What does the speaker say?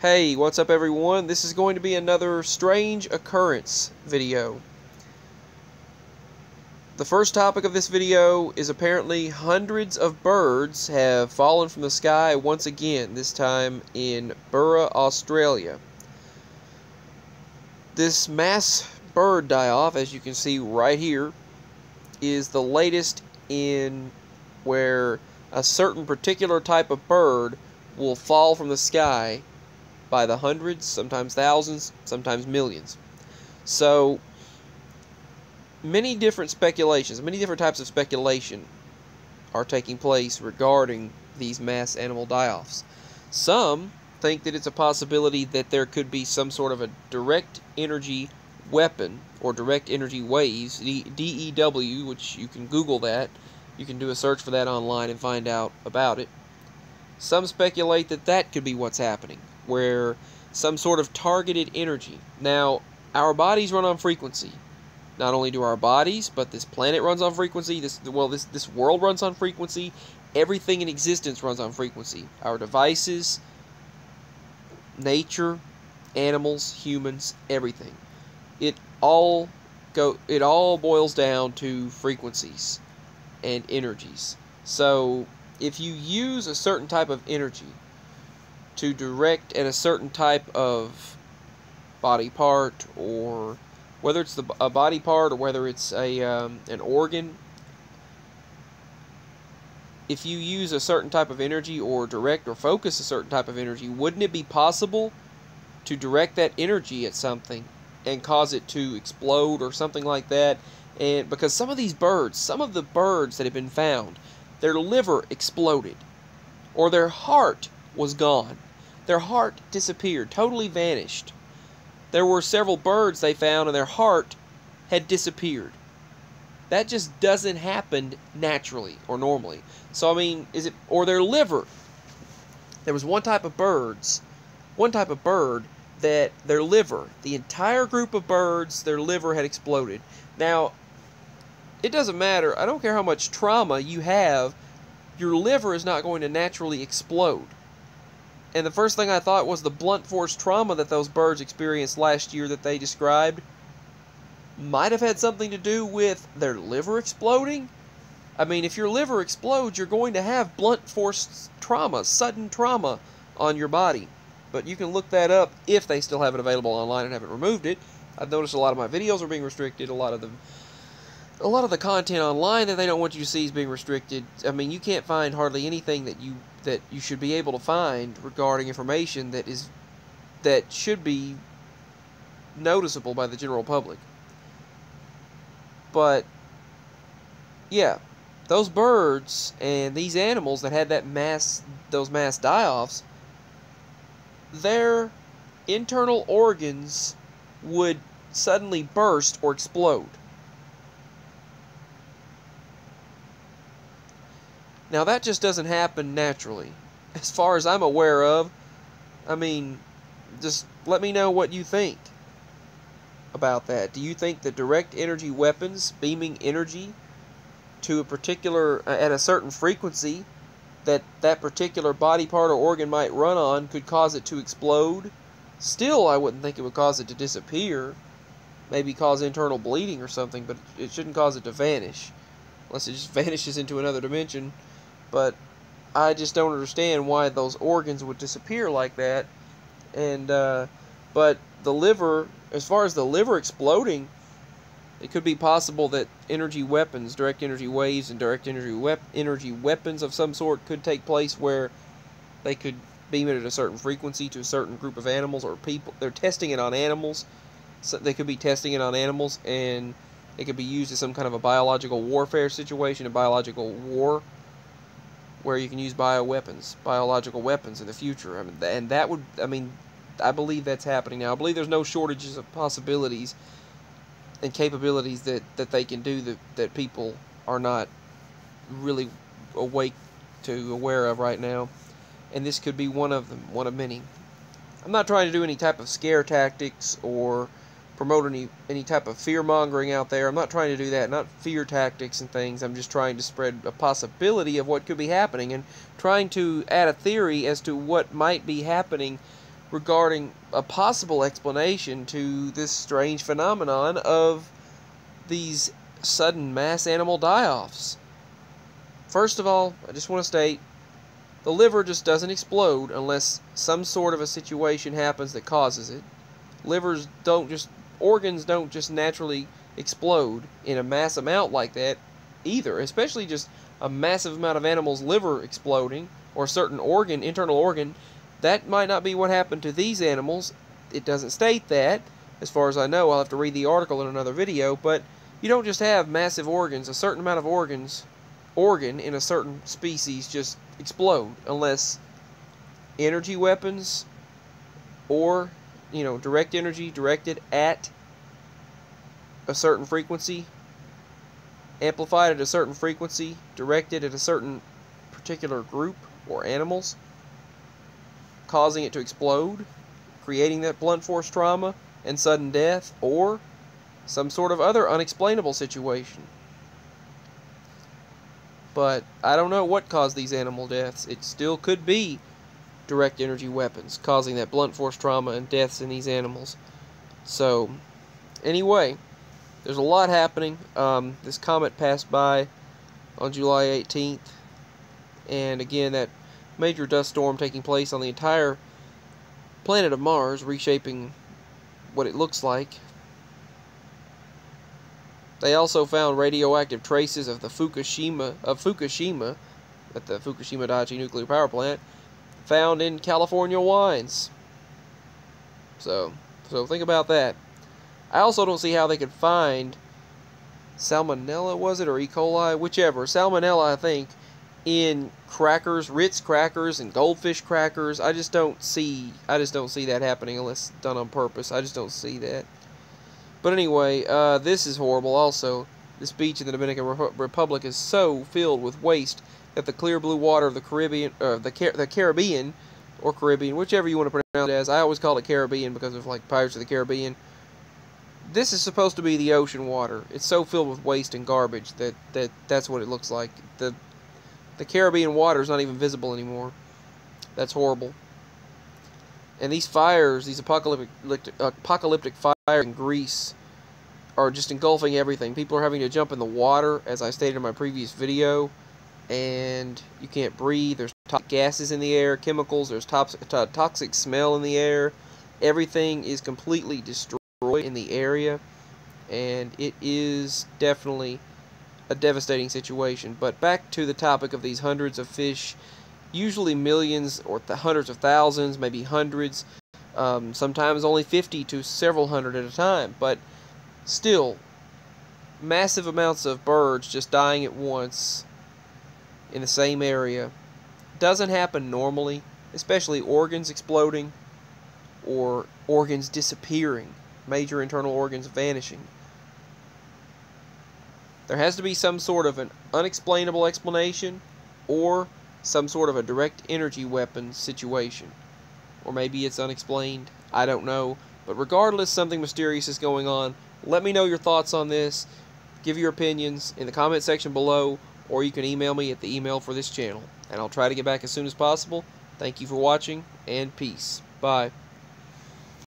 Hey, what's up everyone? This is going to be another strange occurrence video. The first topic of this video is apparently hundreds of birds have fallen from the sky once again, this time in Burra, Australia. This mass bird die-off, as you can see right here, is the latest in where a certain particular type of bird will fall from the sky by the hundreds, sometimes thousands, sometimes millions. So, many different speculations, many different types of speculation are taking place regarding these mass animal die-offs. Some think that it's a possibility that there could be some sort of a direct energy weapon, or direct energy waves, DEW, which you can Google that. You can do a search for that online and find out about it. Some speculate that that could be what's happening, where some sort of targeted energy. Now, our bodies run on frequency. Not only do our bodies, but this planet runs on frequency. This world runs on frequency. Everything in existence runs on frequency. Our devices, nature, animals, humans, everything. It all boils down to frequencies and energies. So, if you use a certain type of energy to direct at a certain type of body part, or whether it's a body part or whether it's an organ, if you use a certain type of energy or direct or focus a certain type of energy, wouldn't it be possible to direct that energy at something and cause it to explode or something like that? And because some of the birds that have been found, their liver exploded, or their heart was gone. Their heart disappeared, totally vanished. There were several birds they found and their heart had disappeared. That just doesn't happen naturally or normally. So I mean, or their liver. There was one type of bird that their liver, the entire group of birds, their liver had exploded. Now, it doesn't matter. I don't care how much trauma you have, your liver is not going to naturally explode. And the first thing I thought was the blunt force trauma that those birds experienced last year that they described might have had something to do with their liver exploding. I mean, if your liver explodes, you're going to have blunt force trauma, sudden trauma on your body. But you can look that up if they still have it available online and haven't removed it. I've noticed a lot of my videos are being restricted. A lot of the content online that they don't want you to see is being restricted. I mean, you can't find hardly anything that you should be able to find regarding information that should be noticeable by the general public. But yeah, those birds and these animals that had those mass die-offs, their internal organs would suddenly burst or explode. Now, that just doesn't happen naturally, as far as I'm aware of. I mean, just let me know what you think about that. Do you think that direct energy weapons, beaming energy to a particular, at a certain frequency, that particular body part or organ might run on, could cause it to explode? Still, I wouldn't think it would cause it to disappear. Maybe cause internal bleeding or something, but it shouldn't cause it to vanish, unless it just vanishes into another dimension. But I just don't understand why those organs would disappear like that. And but the liver, as far as the liver exploding, it could be possible that energy weapons, direct energy waves, and direct energy weapons of some sort could take place where they could beam it at a certain frequency to a certain group of animals or people. They're testing it on animals. So they could be testing it on animals, and it could be used as some kind of a biological warfare situation, a biological war, where you can use biological weapons in the future. I mean, and that would, I believe that's happening now. I believe there's no shortages of possibilities and capabilities that they can do that people are not really aware of right now. And this could be one of them, one of many. I'm not trying to do any type of scare tactics or promote any type of fear-mongering out there. I'm not trying to do that, not fear tactics and things. I'm just trying to spread a possibility of what could be happening and trying to add a theory as to what might be happening regarding a possible explanation to this strange phenomenon of these sudden mass animal die-offs. First of all, I just want to state, the liver just doesn't explode unless some sort of a situation happens that causes it. Organs don't just naturally explode in a mass amount like that either, especially just a massive amount of animals' liver exploding, or a certain organ, internal organ. That might not be what happened to these animals. It doesn't state that, as far as I know. I'll have to read the article in another video, but you don't just have massive organs, a certain amount of organ in a certain species just explode, unless energy weapons or, direct energy directed at a certain frequency, amplified at a certain frequency, directed at a certain particular group or animals, causing it to explode, creating that blunt force trauma and sudden death, or some sort of other unexplainable situation. But I don't know what caused these animal deaths. It still could be direct energy weapons causing that blunt force trauma and deaths in these animals. So, anyway, there's a lot happening. This comet passed by on July 18th. And again, that major dust storm taking place on the entire planet of Mars, reshaping what it looks like. They also found radioactive traces of Fukushima at the Fukushima Daiichi nuclear power plant, found in California wines. So think about that. I also don't see how they could find salmonella, was it, or E. coli, whichever. Salmonella, I think, in crackers, Ritz crackers and goldfish crackers. I just don't see that happening unless done on purpose. I just don't see that. But anyway, this is horrible also. This beach in the Dominican Republic is so filled with waste that the clear blue water of the Caribbean, the Caribbean, or Caribbean, whichever you want to pronounce it as. I always call it Caribbean because of like Pirates of the Caribbean. This is supposed to be the ocean water. It's so filled with waste and garbage that's what it looks like. The Caribbean water is not even visible anymore. That's horrible. And these fires, these apocalyptic fires in Greece, are just engulfing everything. People are having to jump in the water, as I stated in my previous video, and you can't breathe. There's toxic gases in the air, chemicals, there's toxic smell in the air. Everything is completely destroyed in the area, and it is definitely a devastating situation. But back to the topic of these hundreds of fish, usually millions or hundreds of thousands, maybe hundreds, sometimes only 50 to several hundred at a time, but still, massive amounts of birds just dying at once in the same area doesn't happen normally, especially organs exploding or organs disappearing, major internal organs vanishing. There has to be some sort of an unexplainable explanation, or some sort of a direct energy weapon situation. Or maybe it's unexplained. I don't know. But regardless, something mysterious is going on. Let me know your thoughts on this. Give your opinions in the comment section below, or you can email me at the email for this channel. And I'll try to get back as soon as possible. Thank you for watching, and peace. Bye.